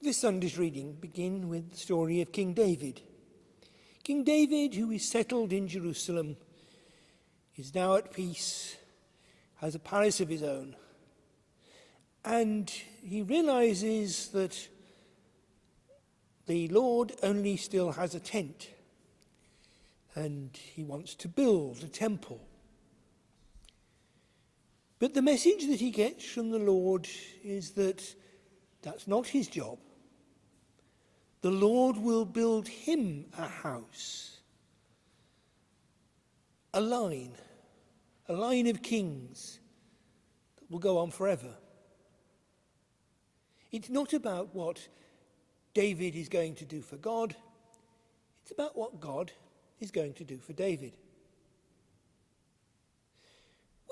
This Sunday's reading begins with the story of King David. King David, who is settled in Jerusalem, is now at peace, has a palace of his own, and he realizes that the Lord only still has a tent, and he wants to build a temple. But the message that he gets from the Lord is that that's not his job. The Lord will build him a house, a line of kings that will go on forever. It's not about what David is going to do for God. It's about what God is going to do for David.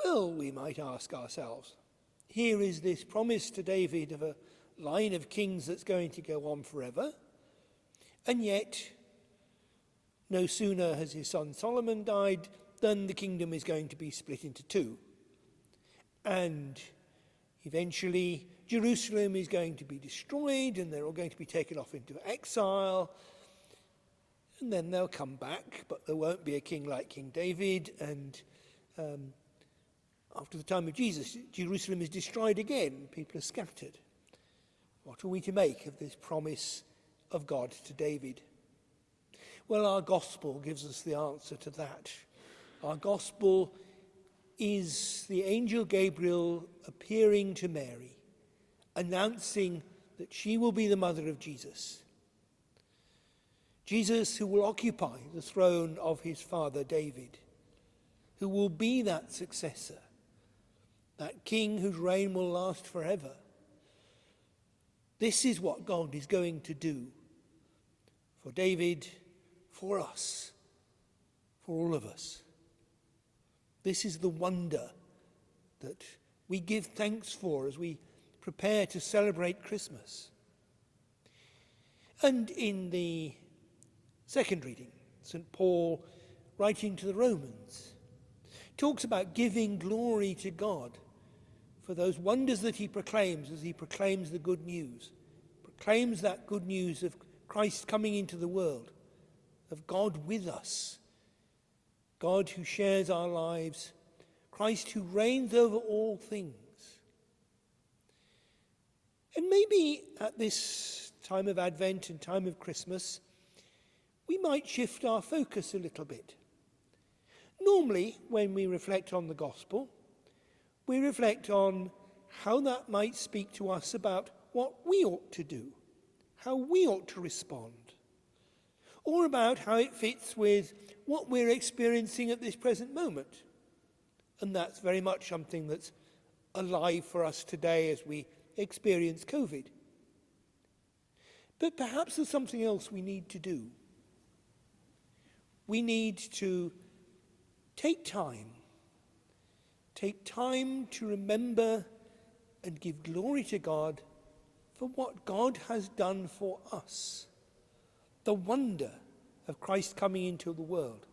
Well, we might ask ourselves, here is this promise to David of a line of kings that's going to go on forever, and yet no sooner has his son Solomon died than the kingdom is going to be split into two. And eventually Jerusalem is going to be destroyed, and they're all going to be taken off into exile, and then they'll come back, but there won't be a king like King David, and after the time of Jesus, Jerusalem is destroyed again. People are scattered. What are we to make of this promise of God to David? Well, our gospel gives us the answer to that. Our gospel is the angel Gabriel appearing to Mary, announcing that she will be the mother of Jesus. Jesus, who will occupy the throne of his father David, who will be that successor, that king whose reign will last forever. This is what God is going to do for David, for us, for all of us. This is the wonder that we give thanks for as we prepare to celebrate Christmas. And in the second reading, St. Paul, writing to the Romans, talks about giving glory to God for those wonders that he proclaims as he proclaims the good news, proclaims that good news of Christ coming into the world, of God with us, God who shares our lives, Christ who reigns over all things. And maybe at this time of Advent and time of Christmas, we might shift our focus a little bit. Normally, when we reflect on the gospel, we reflect on how that might speak to us about what we ought to do, how we ought to respond, or about how it fits with what we're experiencing at this present moment. And that's very much something that's alive for us today as we experience COVID. But perhaps there's something else we need to do. We need to take time to remember and give glory to God for what God has done for us. The wonder of Christ coming into the world,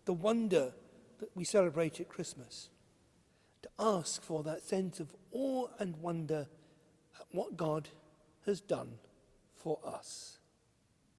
the wonder that we celebrate at Christmas. To ask for that sense of awe and wonder at what God has done for us.